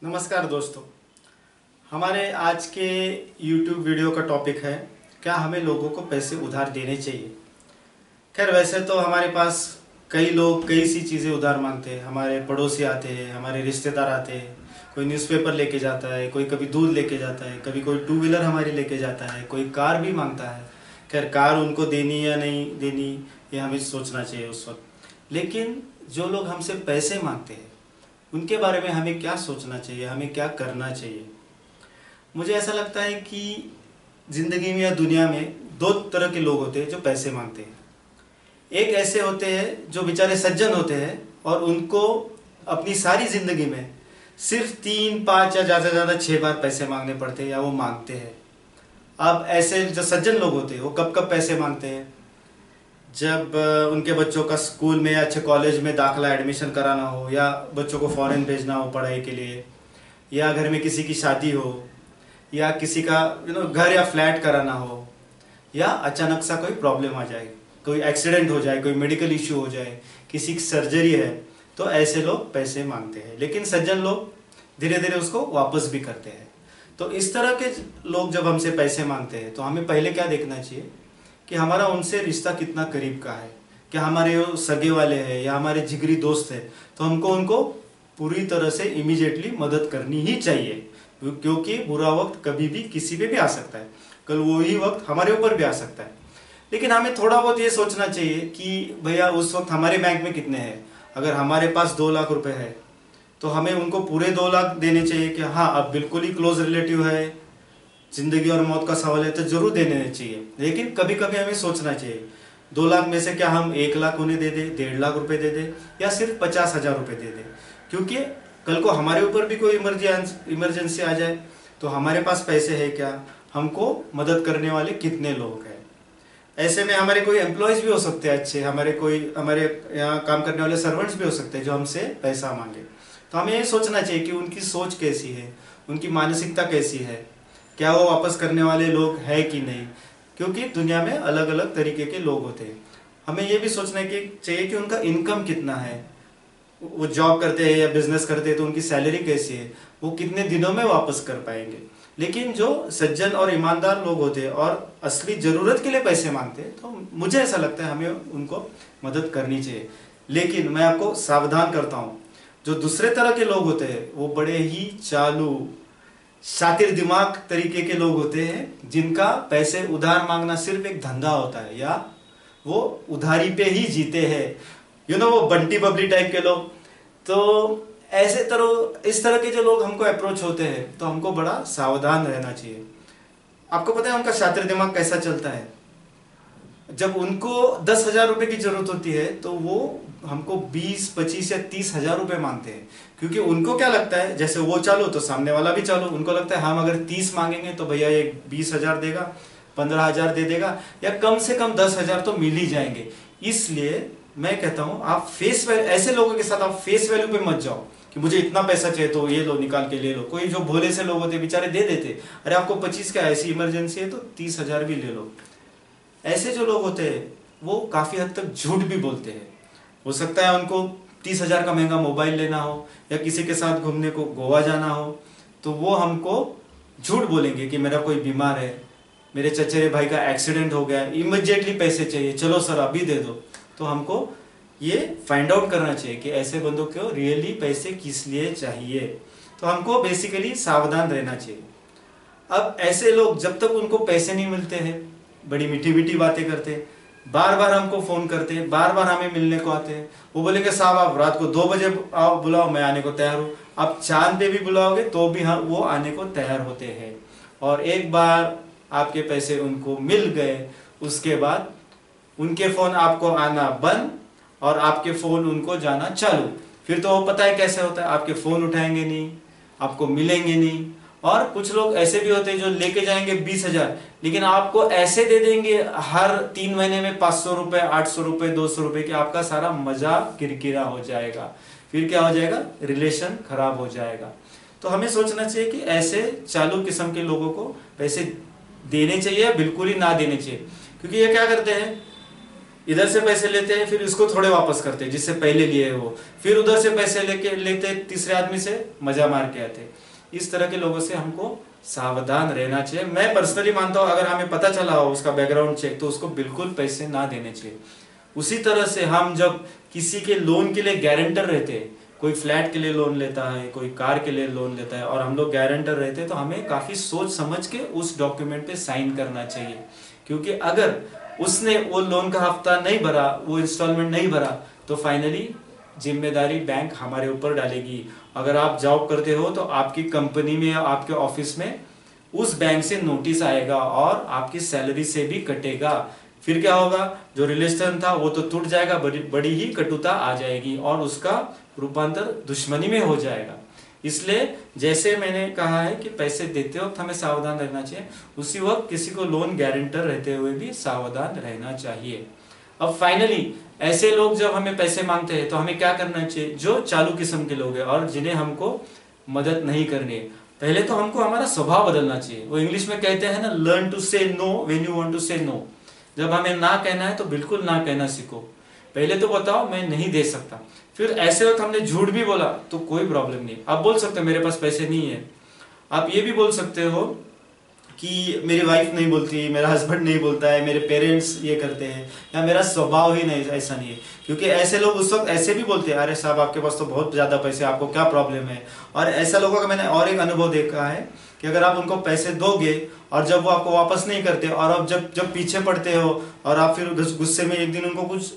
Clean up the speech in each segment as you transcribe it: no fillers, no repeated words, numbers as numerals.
नमस्कार दोस्तों। हमारे आज के YouTube वीडियो का टॉपिक है, क्या हमें लोगों को पैसे उधार देने चाहिए। खैर वैसे तो हमारे पास कई लोग कई सी चीज़ें उधार मांगते हैं। हमारे पड़ोसी आते हैं, हमारे रिश्तेदार आते हैं, कोई न्यूज़पेपर लेके जाता है, कोई कभी दूध लेके जाता है, कभी कोई टू व्हीलर हमारी लेके जाता है, कोई कार भी मांगता है। खैर कार उनको देनी या नहीं देनी ये हमें सोचना चाहिए उस वक्त। लेकिन जो लोग हमसे पैसे मांगते हैं उनके बारे में हमें क्या सोचना चाहिए, हमें क्या करना चाहिए। मुझे ऐसा लगता है कि ज़िंदगी में या दुनिया में दो तरह के लोग होते हैं जो पैसे मांगते हैं। एक ऐसे होते हैं जो बेचारे सज्जन होते हैं और उनको अपनी सारी ज़िंदगी में सिर्फ 3 5 या ज़्यादा से ज़्यादा 6 बार पैसे मांगने पड़ते हैं या वो मांगते हैं। अब ऐसे जो सज्जन लोग होते हैं वो कब कब पैसे मांगते हैं, जब उनके बच्चों का स्कूल में या अच्छे कॉलेज में दाखला एडमिशन कराना हो, या बच्चों को फॉरेन भेजना हो पढ़ाई के लिए, या घर में किसी की शादी हो, या किसी का घर या फ्लैट कराना हो, या अचानक सा कोई प्रॉब्लम आ जाए, कोई एक्सीडेंट हो जाए, कोई मेडिकल इश्यू हो जाए, किसी की सर्जरी है, तो ऐसे लोग पैसे मांगते हैं। लेकिन सज्जन लोग धीरे धीरे उसको वापस भी करते हैं। तो इस तरह के लोग जब हमसे पैसे मांगते हैं तो हमें पहले क्या देखना चाहिए कि हमारा उनसे रिश्ता कितना करीब का है। क्या हमारे वो सगे वाले हैं या हमारे जिगरी दोस्त हैं, तो हमको उनको पूरी तरह से इमीडिएटली मदद करनी ही चाहिए, क्योंकि बुरा वक्त कभी भी किसी पे भी आ सकता है, कल वही वक्त हमारे ऊपर भी आ सकता है। लेकिन हमें थोड़ा बहुत ये सोचना चाहिए कि भैया उस वक्त हमारे बैंक में कितने हैं। अगर हमारे पास 2 लाख रुपए है तो हमें उनको पूरे 2 लाख देने चाहिए कि हाँ अब बिल्कुल ही क्लोज रिलेटिव है, जिंदगी और मौत का सवाल है, तो जरूर देने चाहिए। लेकिन कभी कभी हमें सोचना चाहिए 2 लाख में से क्या हम 1 लाख उन्हें दे दे, 1.5 लाख रुपए दे दे, या सिर्फ 50,000 रुपए दे दे। क्योंकि कल को हमारे ऊपर भी कोई इमरजेंसी आ जाए तो हमारे पास पैसे है क्या, हमको मदद करने वाले कितने लोग हैं। ऐसे में हमारे कोई एम्प्लॉयज भी हो सकते हैं अच्छे, हमारे यहाँ काम करने वाले सर्वेंट्स भी हो सकते हैं जो हमसे पैसा मांगे। तो हमें ये सोचना चाहिए कि उनकी सोच कैसी है, उनकी मानसिकता कैसी है, क्या वो वापस करने वाले लोग है कि नहीं। क्योंकि दुनिया में अलग अलग तरीके के लोग होते हैं। हमें ये भी सोचना चाहिए कि उनका इनकम कितना है, वो जॉब करते हैं या बिजनेस करते हैं तो उनकी सैलरी कैसी है, वो कितने दिनों में वापस कर पाएंगे। लेकिन जो सज्जन और ईमानदार लोग होते हैं और असली ज़रूरत के लिए पैसे मांगते हैं तो मुझे ऐसा लगता है हमें उनको मदद करनी चाहिए। लेकिन मैं आपको सावधान करता हूँ, जो दूसरे तरह के लोग होते हैं वो बड़े ही चालू शातिर दिमाग तरीके के लोग होते हैं, जिनका पैसे उधार मांगना सिर्फ एक धंधा होता है, या वो उधारी पे ही जीते हैं। वो बंटी बबली टाइप के लोग। तो इस तरह के जो लोग हमको अप्रोच होते हैं तो हमको बड़ा सावधान रहना चाहिए। आपको पता है उनका शातिर दिमाग कैसा चलता है। जब उनको 10,000 रुपए की जरूरत होती है तो वो हमको 20 25 या 30,000 रुपए मांगते हैं। क्योंकि उनको क्या लगता है, जैसे वो चालू तो सामने वाला भी चालू, उनको लगता है हम अगर 30 मांगेंगे तो भैया ये 20,000 देगा, 15,000 दे देगा, या कम से कम 10,000 तो मिल ही जाएंगे। इसलिए मैं कहता हूं आप ऐसे लोगों के साथ आप फेस वैल्यू पे मत जाओ कि मुझे इतना पैसा चाहिए तो ये लो निकाल के ले लो। कोई जो भोले से लोग होते बेचारे दे देते, अरे आपको 25 का ऐसी इमरजेंसी है तो 30,000 भी ले लो। ऐसे जो लोग होते हैं वो काफी हद तक झूठ भी बोलते हैं। हो सकता है उनको 30,000 का महंगा मोबाइल लेना हो या किसी के साथ घूमने को गोवा जाना हो, तो वो हमको झूठ बोलेंगे कि मेरा कोई बीमार है, मेरे चचेरे भाई का एक्सीडेंट हो गया, इमीडिएटली पैसे चाहिए, चलो सर अभी दे दो। तो हमको ये फाइंड आउट करना चाहिए कि ऐसे बंदों को रियली पैसे किस लिए चाहिए। तो हमको बेसिकली सावधान रहना चाहिए। अब ऐसे लोग जब तक उनको पैसे नहीं मिलते हैं बड़ी मीठी मीठी बातें करते हैं, बार बार हमको फोन करते हैं, बार बार हमें मिलने को आते हैं। वो बोलेंगे साहब आप रात को 2 बजे आओ, बुलाओ, मैं आने को तैयार हूँ। आप चांद पे भी बुलाओगे तो भी हाँ वो आने को तैयार होते हैं। और एक बार आपके पैसे उनको मिल गए उसके बाद उनके फोन आपको आना बंद और आपके फोन उनको जाना चालू। फिर तो वो पता है कैसे होता है, आपके फोन उठाएंगे नहीं, आपको मिलेंगे नहीं। और कुछ लोग ऐसे भी होते हैं जो लेके जाएंगे 20,000, लेकिन आपको ऐसे दे देंगे हर 3 महीने में 500 रुपए, 800 रुपए, 200 रुपए कि आपका सारा मजा किरकिरा हो जाएगा। फिर क्या हो जाएगा, रिलेशन खराब हो जाएगा। तो हमें सोचना चाहिए कि ऐसे चालू किस्म के लोगों को पैसे देने चाहिए, बिल्कुल ही ना देने चाहिए। क्योंकि ये क्या करते हैं, इधर से पैसे लेते हैं, फिर इसको थोड़े वापस करते हैं जिससे पहले लिए वो, फिर उधर से पैसे लेते तीसरे आदमी से मजा मार के आते। इस तरह के लोगों से हमको सावधान रहना चाहिए। मैं पर्सनली मानता हूँ अगर हमें पता चला हो उसका बैकग्राउंड चेक, तो उसको बिल्कुल पैसे ना देने चाहिए। उसी तरह से हम जब किसी के लोन के लिए गारंटर रहते हैं, कोई फ्लैट के लिए लोन लेता है, कोई कार के लिए लोन लेता है, और हम लोग गारंटर रहते हैं, तो हमें काफी सोच समझ के उस डॉक्यूमेंट पे साइन करना चाहिए। क्योंकि अगर उसने वो लोन का हफ्ता नहीं भरा, वो इंस्टॉलमेंट नहीं भरा, तो फाइनली जिम्मेदारी बैंक हमारे ऊपर डालेगी। अगर आप जॉब करते हो तो आपकी कंपनी में या आपके ऑफिस में उस बैंक से नोटिस आएगा और आपकी सैलरी से भी कटेगा। फिर क्या होगा, जो रिलेशन था वो तो टूट जाएगा, बड़ी ही कटुता आ जाएगी और उसका रूपांतर दुश्मनी में हो जाएगा। इसलिए जैसे मैंने कहा है कि पैसे देते वक्त हमें सावधान रहना चाहिए, उसी वक्त किसी को लोन गारंटर रहते हुए भी सावधान रहना चाहिए। अब फाइनली ऐसे लोग जब हमें पैसे मांगते हैं तो हमें क्या करना चाहिए, जो चालू किस्म के लोग हैं और जिन्हें हमको मदद नहीं करनी है, पहले तो हमको हमारा स्वभाव बदलना चाहिए। वो इंग्लिश में कहते हैं ना, learn to say no when you want to say no. जब हमें ना कहना है तो बिल्कुल ना कहना सीखो। पहले तो बताओ मैं नहीं दे सकता, फिर ऐसे वक्त हमने झूठ भी बोला तो कोई प्रॉब्लम नहीं, आप बोल सकते हो मेरे पास पैसे नहीं है। आप ये भी बोल सकते हो कि मेरी वाइफ नहीं बोलती, मेरा हस्बैंड नहीं बोलता है, मेरे पेरेंट्स ये करते हैं, या मेरा स्वभाव ही नहीं ऐसा नहीं है। क्योंकि ऐसे लोग उस वक्त ऐसे भी बोलते हैं, अरे साहब आपके पास तो बहुत ज़्यादा पैसे, आपको क्या प्रॉब्लम है। और ऐसा लोगों का मैंने और एक अनुभव देखा है कि अगर आप उनको पैसे दोगे और जब वो आपको वापस नहीं करते, और अब जब जब पीछे पड़ते हो और आप फिर गुस्से में एक दिन उनको कुछ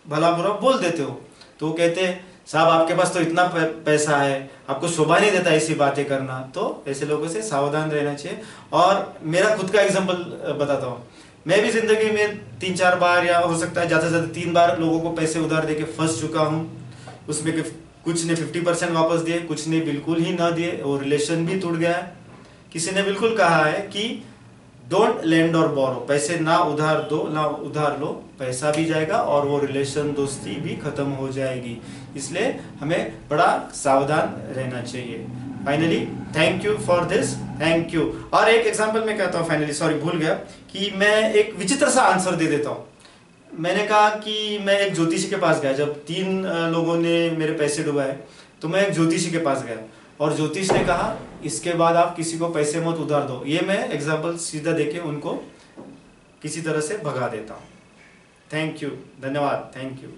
भला बुरा बोल देते हो, तो वो कहते हैं साहब आपके पास तो इतना पैसा है, आपको शोभा नहीं देता ऐसी बातें करना। तो ऐसे लोगों से सावधान रहना चाहिए। और मेरा खुद का एग्जांपल बताता हूँ, मैं भी जिंदगी में 3-4 बार या हो सकता है ज़्यादा से ज़्यादा 3 बार लोगों को पैसे उधार देके फंस चुका हूँ। उसमें कुछ ने 50% वापस दिए, कुछ ने बिल्कुल ही ना दिए, और रिलेशन भी टूट गया है। किसी ने बिल्कुल कहा है कि डोंट लेंड और बोरो, पैसे ना उधार दो ना उधार लो, पैसा भी जाएगा और वो रिलेशन दोस्ती भी खत्म हो जाएगी। इसलिए हमें बड़ा सावधान रहना चाहिए। Finally thank you for this, thank you. और एक एग्जांपल मैं कहता हूँ फाइनली, सॉरी भूल गया, कि मैं एक विचित्र सा आंसर दे देता हूँ। मैंने कहा कि मैं एक ज्योतिषी के पास गया, जब 3 लोगों ने मेरे पैसे डुबाए तो मैं एक ज्योतिषी के पास गया, और ज्योतिष ने कहा इसके बाद आप किसी को पैसे मत उधार दो। ये मैं एग्जाम्पल सीधा देके उनको किसी तरह से भगा देता हूँ। थैंक यू, धन्यवाद, थैंक यू।